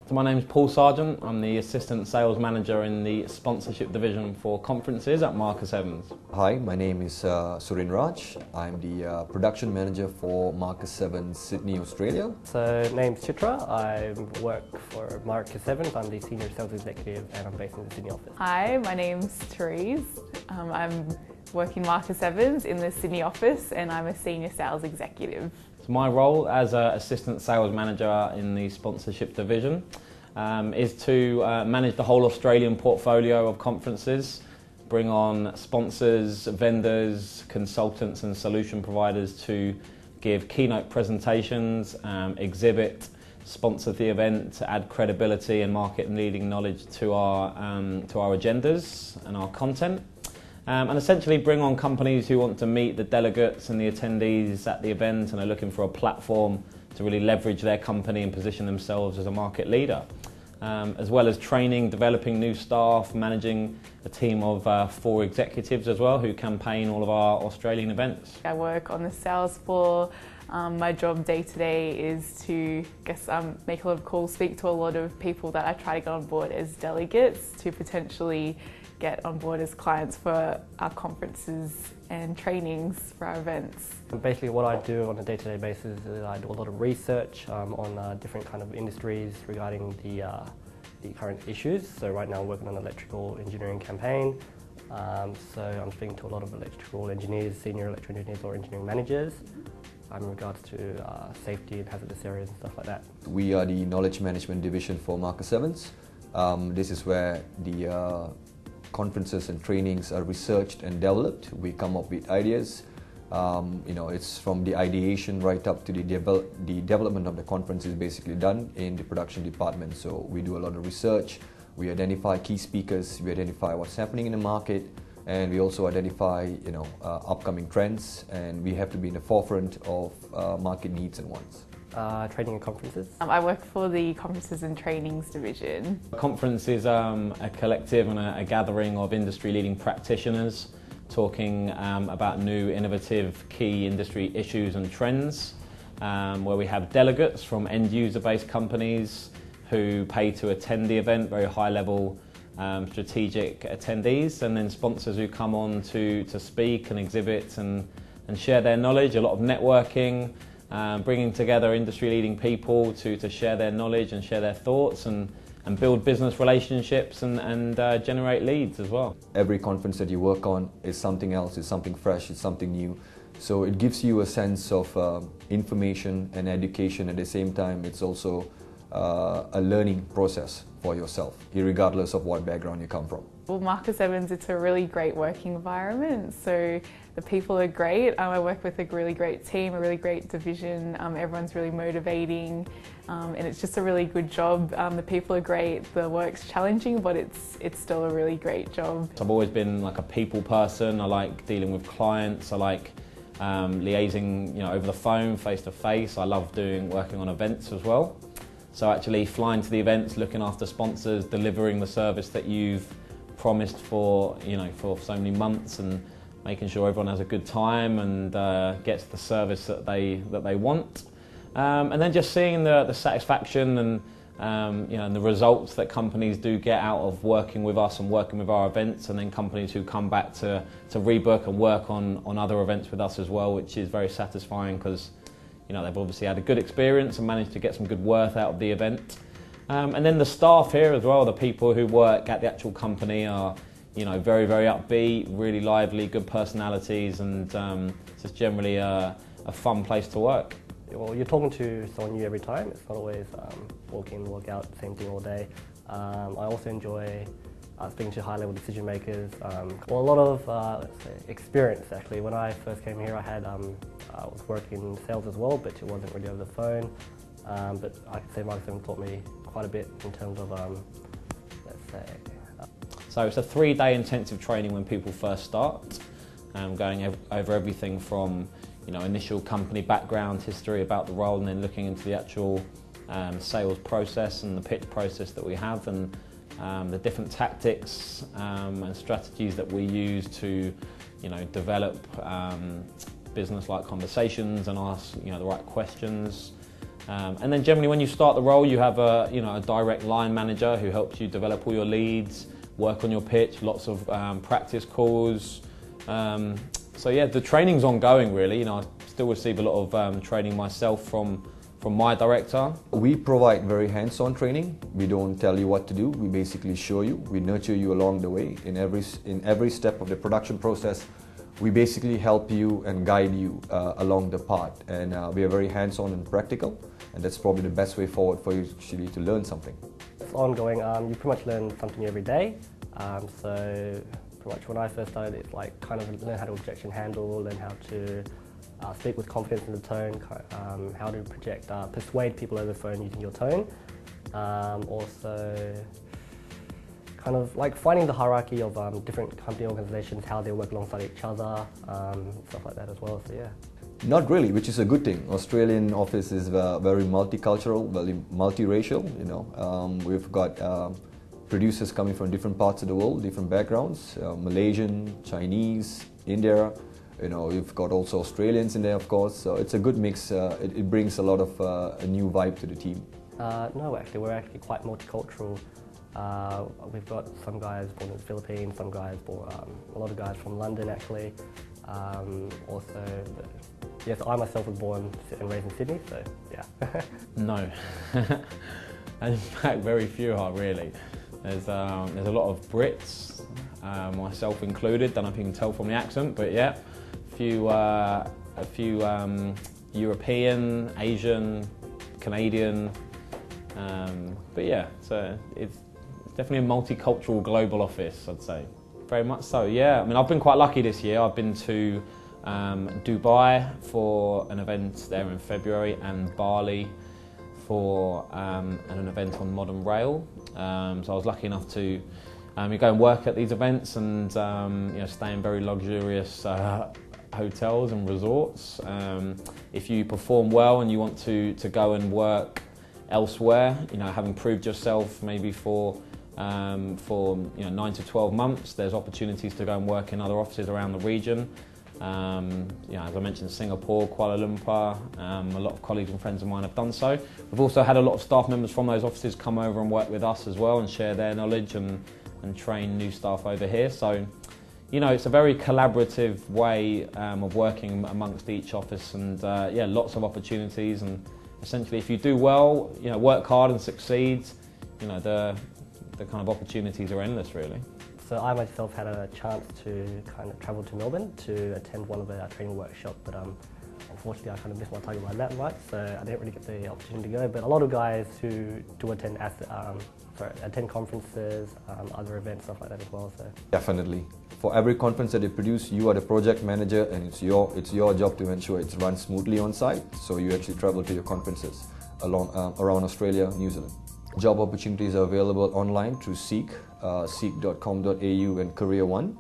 So my name's Paul Sargent. I'm the Assistant Sales Manager in the Sponsorship Division for Conferences at Marcus Evans. Hi, my name is Surin Raj. I'm the Production Manager for Marcus Evans, Sydney, Australia. So, name's Chitra. I work for Marcus Evans. I'm the Senior Sales Executive and I'm based in the Sydney office. Hi, my name's Therese. I'm working Marcus Evans in the Sydney office and I'm a Senior Sales Executive. So my role as an Assistant Sales Manager in the Sponsorship Division is to manage the whole Australian portfolio of conferences, bring on sponsors, vendors, consultants and solution providers to give keynote presentations, exhibit, sponsor the event, to add credibility and market leading knowledge to our agendas and our content. And essentially bring on companies who want to meet the delegates and the attendees at the event and are looking for a platform to really leverage their company and position themselves as a market leader. As well as training, developing new staff, managing a team of 4 executives as well who campaign all of our Australian events. I work on the sales floor. My job day to day is to make a lot of calls, speak to a lot of people that I try to get on board as delegates to potentially get on board as clients for our conferences and trainings for our events. Basically what I do on a day-to-day basis is I do a lot of research on different kind of industries regarding the current issues. So right now I'm working on an electrical engineering campaign. So I'm speaking to a lot of electrical engineers, senior electrical engineers or engineering managers in regards to safety and hazardous areas and stuff like that. We are the Knowledge Management Division for Marcus Evans. This is where the conferences and trainings are researched and developed. We come up with ideas. It's from the ideation right up to the development of the conference is basically done in the production department. So we do a lot of research. We identify key speakers. We identify what's happening in the market, and we also identify upcoming trends. And we have to be in the forefront of market needs and wants. Training and conferences. I work for the Conferences and Trainings Division. A conference is a collective and a gathering of industry-leading practitioners talking about new, innovative, key industry issues and trends, where we have delegates from end-user-based companies who pay to attend the event, very high-level strategic attendees, and then sponsors who come on to speak and exhibit and share their knowledge, a lot of networking, bringing together industry-leading people to share their knowledge and share their thoughts and build business relationships and generate leads as well. Every conference that you work on is something else, it's something fresh, it's something new. So it gives you a sense of information and education. At the same time, it's also a learning process for yourself, regardless of what background you come from. Well, Marcus Evans, it's a really great working environment. So the people are great. I work with a really great team, a really great division. Everyone's really motivating, and it's just a really good job. The people are great. The work's challenging, but it's still a really great job. I've always been like a people person. I like dealing with clients. I like liaising, over the phone, face to face. I love working on events as well. So actually flying to the events, looking after sponsors, delivering the service that you've promised for so many months, and making sure everyone has a good time and gets the service that they want, and then just seeing the satisfaction and and the results that companies do get out of working with us and working with our events, and then companies who come back to rebook and work on other events with us as well, which is very satisfying because they've obviously had a good experience and managed to get some good worth out of the event. And then the staff here as well, the people who work at the actual company are very, very upbeat, really lively, good personalities, and it's just generally a fun place to work. Well, you're talking to someone new every time. It's not always walk in, walk out, same thing all day. I also enjoy speaking to high-level decision makers. A lot of let's say experience actually. When I first came here, I was working in sales as well, but it wasn't really over the phone. But I can say Marcus Evans taught me quite a bit in terms of let's say. So it's a 3-day intensive training when people first start, going over everything from initial company background, history about the role, and then looking into the actual sales process and the pitch process that we have, and the different tactics and strategies that we use to business-like conversations and ask the right questions. And then generally when you start the role, you have a direct line manager who helps you develop all your leads, work on your pitch, lots of practice calls. So yeah, the training's ongoing really. I still receive a lot of training myself from my director. We provide very hands-on training. We don't tell you what to do. We basically show you. We nurture you along the way. In every step of the production process, we basically help you and guide you along the path. And we are very hands-on and practical. And that's probably the best way forward for you actually to learn something. It's ongoing. You pretty much learn something every day. So pretty much when I first started, it's like kind of learn how to objection handle, learn how to speak with confidence in the tone, how to persuade people over the phone using your tone. Also, kind of like finding the hierarchy of different company organisations, how they work alongside each other, stuff like that as well. So yeah. Not really, which is a good thing. Australian office is very multicultural, very multiracial. We've got producers coming from different parts of the world, different backgrounds, Malaysian, Chinese, India. We've got also Australians in there, of course. So it's a good mix. It brings a lot of a new vibe to the team. No, actually, we're actually quite multicultural. We've got some guys born in the Philippines, some guys born, a lot of guys from London actually. Yes, I myself was born and raised in Sydney, so yeah. No, in fact, very few are really. There's a lot of Brits, myself included. Don't know if you can tell from the accent, but yeah, a few European, Asian, Canadian. But yeah, so it's definitely a multicultural global office, I'd say. Very much so, yeah. I mean, I've been quite lucky this year. I've been to Dubai for an event there in February and Bali for an event on modern rail. So I was lucky enough to go and work at these events and stay in very luxurious hotels and resorts. If you perform well and you want to go and work elsewhere, having proved yourself maybe for 9 to 12 months, there's opportunities to go and work in other offices around the region. As I mentioned, Singapore, Kuala Lumpur, a lot of colleagues and friends of mine have done so. We've also had a lot of staff members from those offices come over and work with us as well and share their knowledge and train new staff over here. So, it's a very collaborative way of working amongst each office and lots of opportunities. And essentially, if you do well, work hard and succeed, the kind of opportunities are endless, really. So I myself had a chance to kind of travel to Melbourne to attend one of the training workshops, but unfortunately I kind of missed my target by that much, so I didn't really get the opportunity to go. But a lot of guys who do attend conferences, other events, stuff like that as well. So Definitely. For every conference that they produce, you are the project manager, and it's your job to ensure it's run smoothly on site. So you actually travel to your conferences around Australia, New Zealand. Job opportunities are available online through Seek, seek.com.au and Career One.